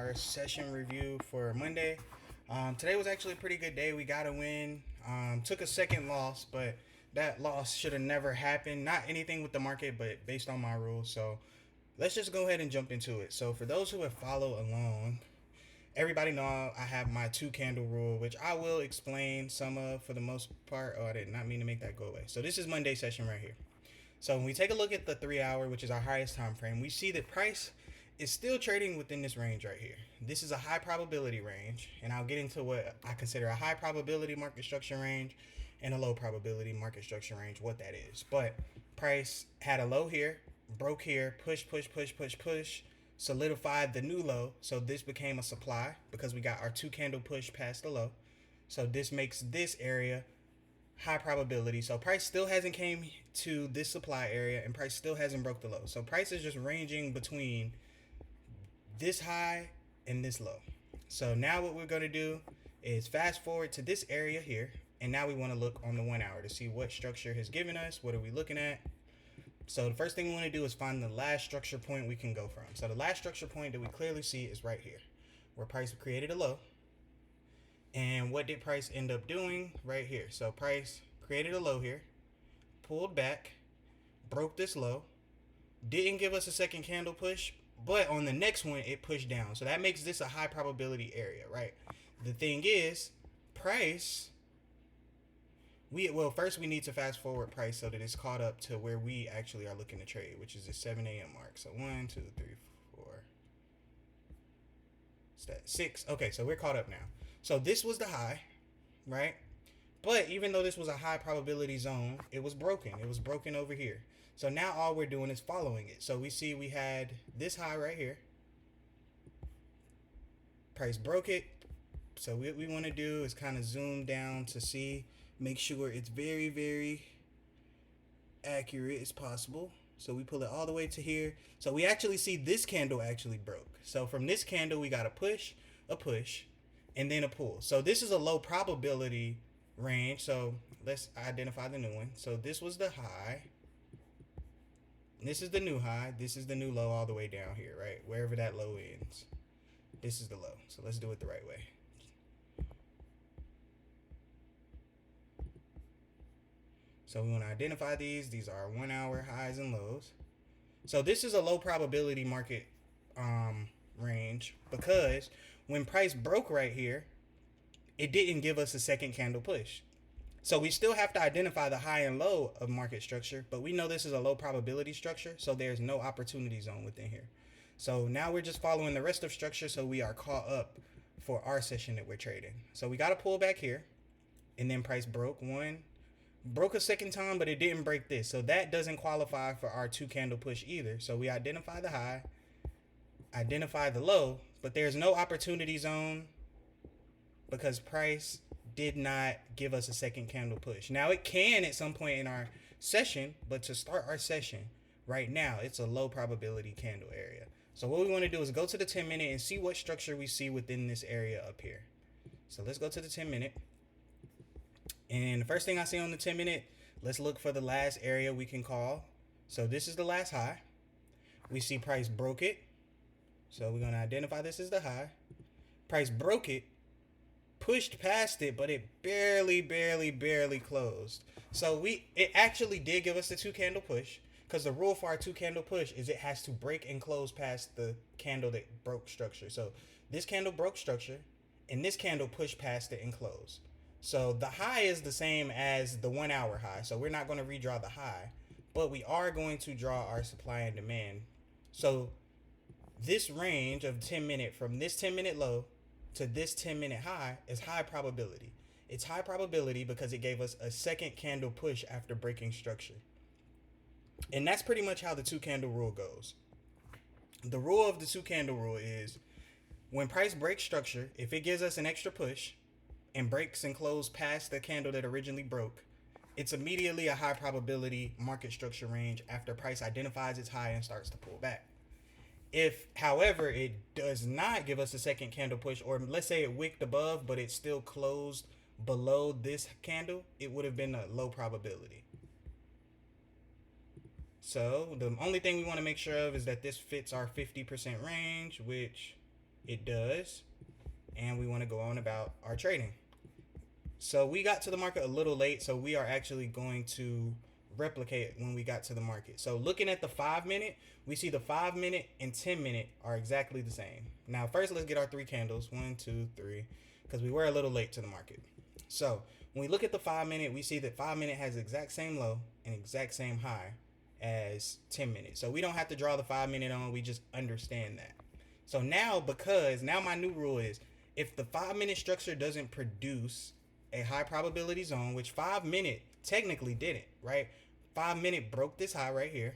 our session review for Monday. Today was actually a pretty good day. We got a win. Took a second loss, but that loss should have never happened. Not anything with the market, but based on my rules. So let's just go ahead and jump into it. So for those who have followed along, everybody know I have my two candle rule, which I will explain some of for the most part. Oh, I did not mean to make that go away. So this is Monday session right here. So when we take a look at the 3 hour, which is our highest time frame, we see that price is still trading within this range right here. This is a high probability range, and I'll get into what I consider a high probability market structure range and a low probability market structure range, what that is. But price had a low here, broke here, push, solidified the new low. So this became a supply because we got our two candle push past the low. So this makes this area high probability. So price still hasn't came to this supply area, and price still hasn't broke the low. So price is just ranging between this high and this low. So now what we're going to do is fast forward to this area here, and now we want to look on the 1 hour to see what structure has given us. What are we looking at? So the first thing we want to do is find the last structure point we can go from. So the last structure point that we clearly see is right here, where price created a low. And what did price end up doing right here? So price created a low here, pulled back, broke this low, didn't give us a second candle push, but on the next one it pushed down. So that makes this a high probability area, right? The thing is, price, first we need to fast forward price so that it's caught up to where we actually are looking to trade, which is the 7 a.m. mark. So 1, 2, 3, 4, 6. Okay, so we're caught up now. So this was the high, right? But even though this was a high probability zone, it was broken. It was broken over here. So now all we're doing is following it. So we see we had this high right here. Price broke it. So what we want to do is kind of zoom down to see, make sure it's very, very accurate as possible. So we pull it all the way to here. So we actually see this candle actually broke. So from this candle, we got a push, and then a pull. So this is a low probability range. So let's identify the new one. So this was the high. This is the new high. This is the new low all the way down here, right? Wherever that low ends. This is the low. So let's do it the right way. So we want to identify these. These are 1 hour highs and lows. So this is a low probability market range because when price broke right here, it didn't give us a second candle push. So we still have to identify the high and low of market structure, but we know this is a low probability structure, so there's no opportunity zone within here. So now we're just following the rest of structure, so we are caught up for our session that we're trading. So we got to pull back here, and then price broke a second time, but it didn't break this. So that doesn't qualify for our two candle push either. So we identify the high, identify the low, but there's no opportunity zone because price did not give us a second candle push. Now it can at some point in our session, but to start our session right now, it's a low probability candle area. So what we want to do is go to the 10-minute and see what structure we see within this area up here. So let's go to the 10-minute. And the first thing I see on the 10-minute, let's look for the last area we can call. So this is the last high. We see price broke it. So we're going to identify this as the high. Price broke it, pushed past it, but it barely closed. So it actually did give us the two candle push, because the rule for our two candle push is it has to break and close past the candle that broke structure. So this candle broke structure, and this candle pushed past it and closed. So the high is the same as the 1 hour high. So we're not going to redraw the high, but we are going to draw our supply and demand. So this range of 10-minute, from this 10-minute low to this 10-minute high, is high probability. It's high probability because it gave us a second candle push after breaking structure. And that's pretty much how the two candle rule goes. The rule of the two candle rule is when price breaks structure, if it gives us an extra push and breaks and closes past the candle that originally broke, it's immediately a high probability market structure range after price identifies its high and starts to pull back. If, however, it does not give us a second candle push, or let's say it wicked above, but it still closed below this candle, it would have been a low probability. So the only thing we want to make sure of is that this fits our 50% range, which It does. And we want to go on about our trading. So we got to the market a little late, so we are actually going to replicate when we got to the market. So looking at the 5 minute, we see the 5 minute and 10 minute are exactly the same. Now first let's get our three candles. 1, 2, 3, because we were a little late to the market. So when we look at the 5 minute, we see that 5 minute has the exact same low and exact same high as 10 minutes. So we don't have to draw the 5 minute on, we just understand that. So now, because now my new rule is, if the 5 minute structure doesn't produce a high probability zone, which 5 minute technically didn't, right? 5 minute broke this high right here,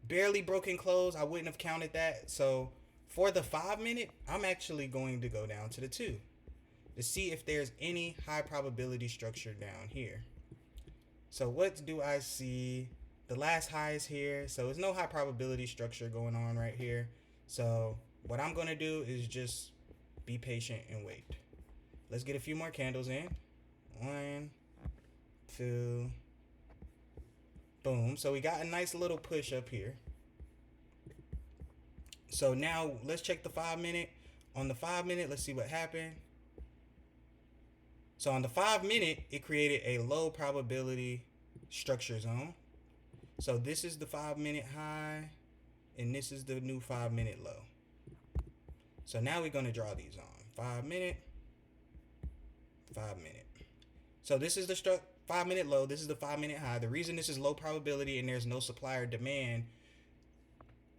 barely broken close. I wouldn't have counted that. So for the 5 minute, I'm actually going to go down to the 2 to see if there's any high probability structure down here. So what do I see? The last high is here, so there's no high probability structure going on right here. So what I'm going to do is just be patient and wait. Let's get a few more candles in. 1, 2, boom. So we got a nice little push up here. So now let's check the 5 minute. On the 5 minute, let's see what happened. So on the 5 minute, it created a low probability structure zone. So this is the 5 minute high, and this is the new 5 minute low. So now we're going to draw these on 5 minute, 5 minute. So this is the 5 minute low. This is the 5 minute high. The reason this is low probability and there's no supply or demand,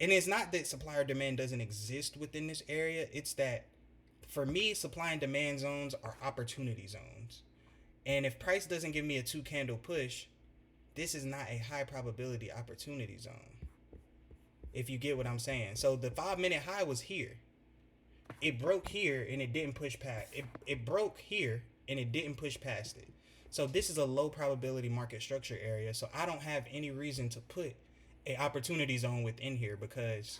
and it's not that supply or demand doesn't exist within this area. It's that for me, supply and demand zones are opportunity zones. And if price doesn't give me a 2 candle push, this is not a high probability opportunity zone. If you get what I'm saying. So the 5 minute high was here. It broke here and it didn't push past. It broke here and it didn't push past it. So this is a low probability market structure area. So I don't have any reason to put a opportunity zone within here because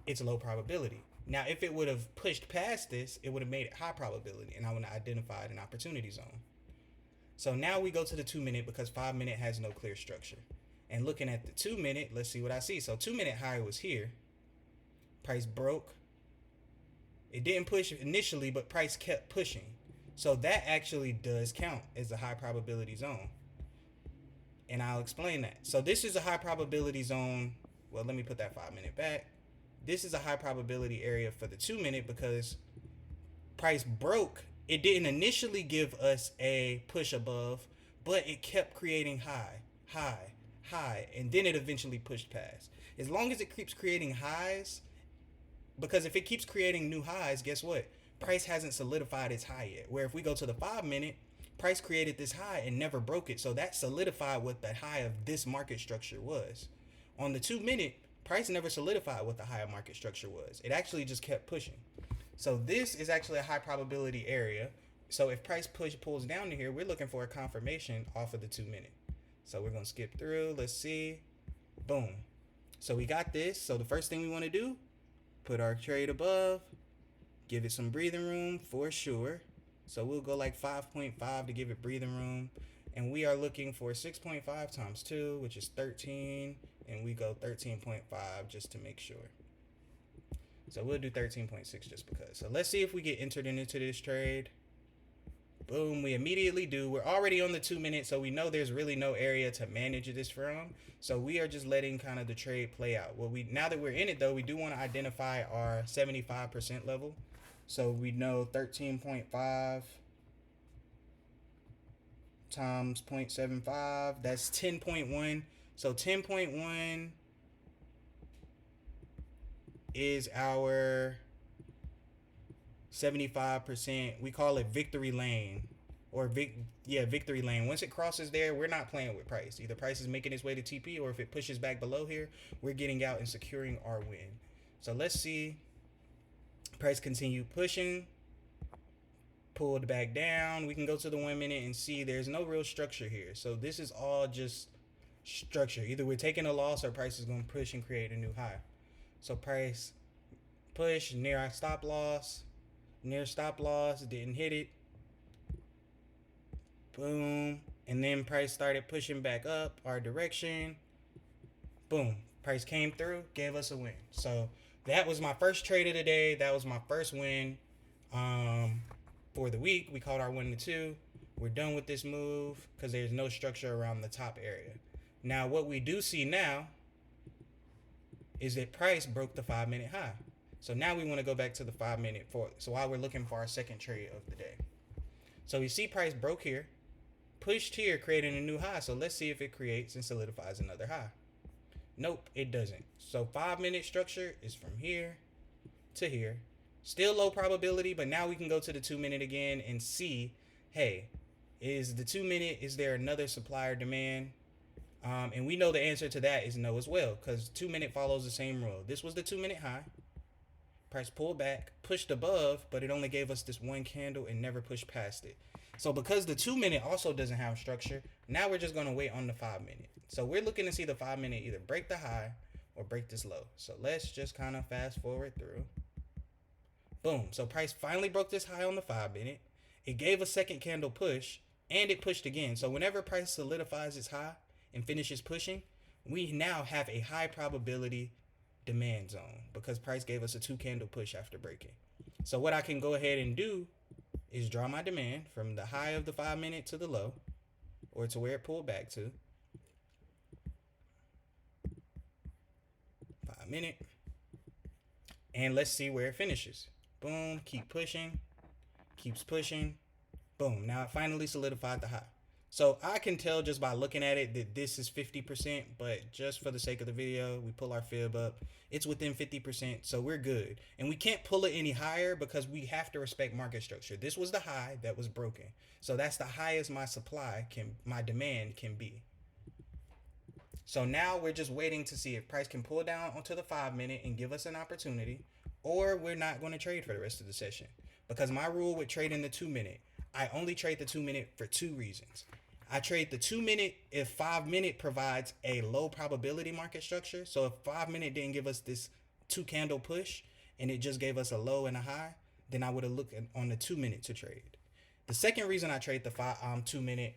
it's low probability. Now, if it would have pushed past this, it would have made it high probability, and I would have identified an opportunity zone. So now we go to the 2 minute because 5 minute has no clear structure. And looking at the 2 minute, let's see what I see. So 2 minute high was here. Price broke. It didn't push initially, but price kept pushing. So that actually does count as a high probability zone. And I'll explain that. So this is a high probability zone. Well, let me put that 5 minute back. This is a high probability area for the 2 minute because price broke. It didn't initially give us a push above, but it kept creating high, high, high, and then it eventually pushed past. As long as it keeps creating highs, because if it keeps creating new highs, guess what? Price hasn't solidified its high yet. Where if we go to the 5 minute, price created this high and never broke it. So that solidified what the high of this market structure was. On the 2 minute, price never solidified what the higher market structure was. It actually just kept pushing. So this is actually a high probability area. So if price pulls down to here, we're looking for a confirmation off of the 2 minute. So we're going to skip through. Let's see. Boom. So we got this. So the first thing we want to do, put our trade above, give it some breathing room for sure. So we'll go like 5.5 to give it breathing room. And we are looking for 6.5 times 2, which is 13. And we go 13.5 just to make sure. So we'll do 13.6 just because. So let's see if we get entered into this trade. Boom, we immediately do. We're already on the 2 minute, so we know there's really no area to manage this from. So we are just letting kind of the trade play out. Well, now that we're in it though, we do want to identify our 75% level. So we know 13.5 times 0.75, that's 10.1. So 10.1 is our 75%. We call it victory lane, or victory lane. Once it crosses there, we're not playing with price. Either price is making its way to TP, or if it pushes back below here, we're getting out and securing our win. So let's see. Price continue pushing, pulled back down. We can go to the 1 minute and see there's no real structure here. So this is all just structure. Either we're taking a loss or price is going to push and create a new high. So price push near our stop loss, didn't hit it. Boom. And then price started pushing back up our direction. Boom. Price came through, gave us a win. So that was my first trade of the day. That was my first win um, for the week. We called our 1 to 2. We're done with this move because there's no structure around the top area. Now, what we do see now is that price broke the 5-minute high. So now we want to go back to the 5-minute for. So while we're looking for our second trade of the day. So we see price broke here, pushed here, creating a new high. So let's see if it creates and solidifies another high. Nope, it doesn't. So 5-minute structure is from here to here. Still low probability, but now we can go to the 2-minute again and see, hey, is the 2-minute, is there another supply or demand? And we know the answer to that is no as well, because 2-minute follows the same rule. This was the 2-minute high. Price pulled back, pushed above, but it only gave us this one candle and never pushed past it. So because the 2-minute also doesn't have structure, now we're just going to wait on the 5-minute. So we're looking to see the 5-minute either break the high or break this low. So let's just kind of fast forward through. Boom. So price finally broke this high on the 5-minute. It gave a second candle push, and it pushed again. So whenever price solidifies its high and finishes pushing, we now have a high probability demand zone because price gave us a 2-candle push after breaking. So what I can go ahead and do is draw my demand from the high of the 5-minute to the low, or to where it pulled back to. 5-minute. And let's see where it finishes. Boom, keep pushing, keeps pushing. Boom, now it finally solidified the high. So I can tell just by looking at it that this is 50%, but just for the sake of the video, we pull our fib up. It's within 50%, so we're good. And we can't pull it any higher because we have to respect market structure. This was the high that was broken. So that's the highest my demand can be. So now we're just waiting to see if price can pull down onto the 5-minute and give us an opportunity, or we're not going to trade for the rest of the session. Because my rule with trading the 2-minute, I only trade the 2-minute for 2 reasons. I trade the 2-minute if 5-minute provides a low probability market structure. So if 5-minute didn't give us this 2-candle push and it just gave us a low and a high, then I would have looked on the 2-minute to trade. The second reason I trade the 2-minute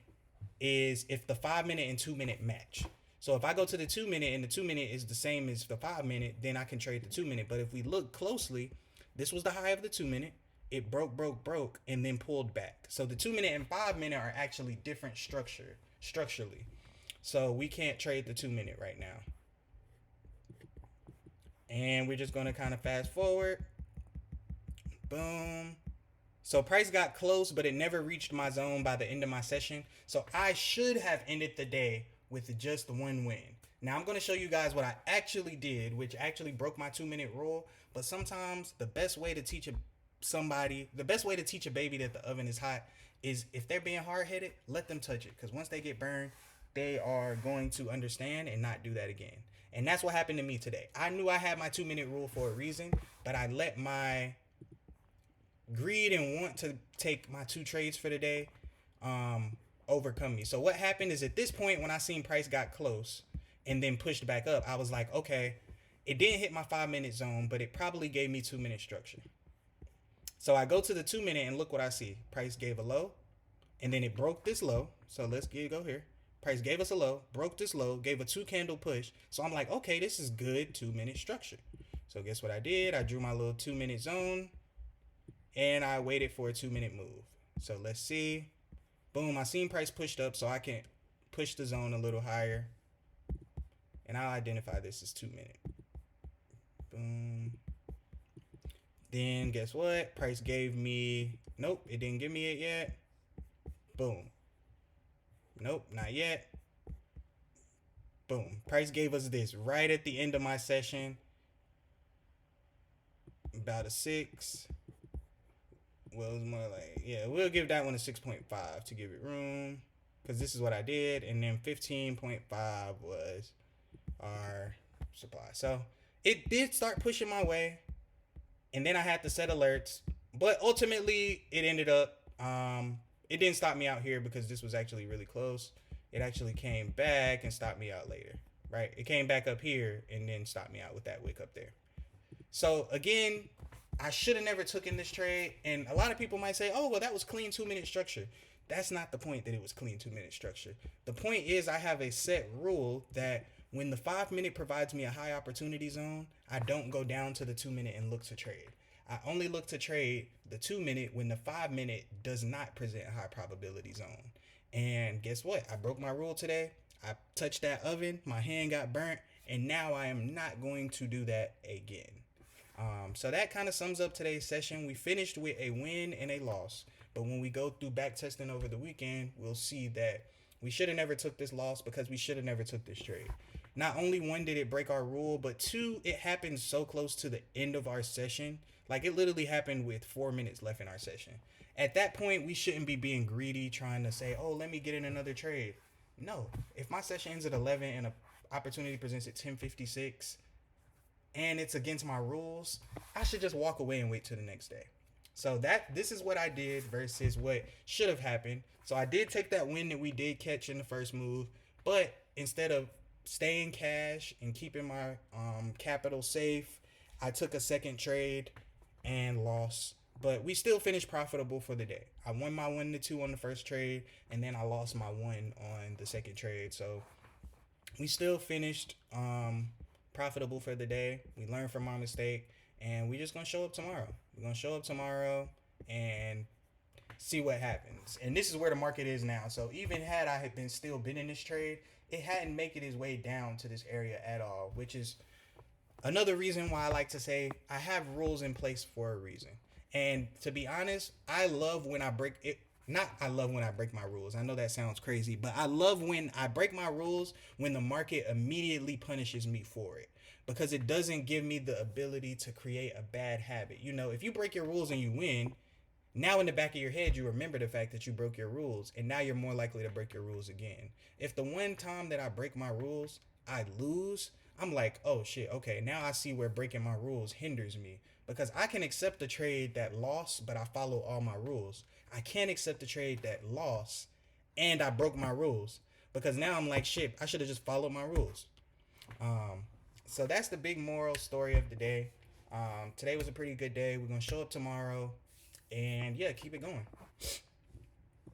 is if the 5-minute and 2-minute match. So if I go to the 2-minute and the 2-minute is the same as the 5-minute, then I can trade the 2-minute. But if we look closely, this was the high of the 2-minute. It broke, and then pulled back. So the 2-minute and 5-minute are actually different structurally. So we can't trade the 2-minute right now. And we're just going to kind of fast forward. Boom. So price got close, but it never reached my zone by the end of my session. So I should have ended the day with just one win. Now I'm going to show you guys what I actually did, which actually broke my 2-minute rule. But sometimes the best way to teach a baby that the oven is hot is if they're being hard-headed, let them touch it. Because once they get burned, they are going to understand and not do that again. And that's what happened to me today. I knew I had my 2-minute rule for a reason, but I let my greed and want to take my 2 trades for the day overcome me. So what happened is at this point, when I seen price got close and then pushed back up, I was like, okay, it didn't hit my 5-minute zone, but it probably gave me 2-minute structure. So I go to the 2-minute and look what I see. Price gave a low, and then it broke this low. So let's go here. Price gave us a low, broke this low, gave a 2-candle push. So I'm like, okay, this is good 2-minute structure. So guess what I did? I drew my little 2-minute zone, and I waited for a 2-minute move. So let's see. Boom, I seen price pushed up, so I can push the zone a little higher. And I'll identify this as 2-minute. Boom. Then guess what? Price gave me, nope, it didn't give me it yet. Boom. Nope, not yet. Boom. Price gave us this right at the end of my session. About a 6. Well, it was more like, yeah, we'll give that one a 6.5 to give it room. Because this is what I did. And then 15.5 was our supply. So it did start pushing my way. And then I had to set alerts. But ultimately, it ended up, it didn't stop me out here because this was actually really close. It actually came back and stopped me out later, right? It came back up here and then stopped me out with that wick up there. So again, I should have never took in this trade. And a lot of people might say, oh, well, that was clean 2-minute structure. That's not the point that it was clean 2-minute structure. The point is I have a set rule that When the 5 minute provides me a high opportunity zone, I don't go down to the 2 minute and look to trade. I only look to trade the 2 minute when the 5 minute does not present a high probability zone. And guess what? I broke my rule today. I touched that oven, my hand got burnt, and now I am not going to do that again. So that kind of sums up today's session. We finished with a win and a loss. But when we go through back testing over the weekend, we'll see that we should have never took this loss because we should have never took this trade. Not only one did it break our rule, but two, it happened so close to the end of our session. Like it literally happened with 4 minutes left in our session. At that point, we shouldn't be being greedy, trying to say, "Oh, let me get in another trade." No, if my session ends at 11 and an opportunity presents at 10:56, and it's against my rules, I should just walk away and wait till the next day. So this is what I did versus what should have happened. So I did take that win that we did catch in the first move, but instead of staying cash and keeping my capital safe, I took a second trade and lost. But we still finished profitable for the day. I won my 1 to 2 on the first trade, and then I lost my 1 on the second trade. So we still finished profitable for the day. We learned from our mistake, and we're just gonna show up tomorrow. We're gonna show up tomorrow and see what happens. And this is where the market is now. So even had I had been in this trade, it hadn't made it its way down to this area at all, which is another reason why I like to say I have rules in place for a reason. And to be honest, I love when I break it. Not I love when I break my rules. I know that sounds crazy, but I love when I break my rules when the market immediately punishes me for it, because it doesn't give me the ability to create a bad habit. You know, if you break your rules and you win, now in the back of your head you remember the fact that you broke your rules, and now you're more likely to break your rules again. If the one time that I break my rules I lose, I'm like, oh shit, okay, now I see where breaking my rules hinders me, because I can accept the trade that lost but I follow all my rules. I can't accept the trade that lost and I broke my rules, because now I'm like, shit, I should have just followed my rules. um so that's the big moral story of the day. Today was a pretty good day. We're gonna show up tomorrow and yeah, keep it going.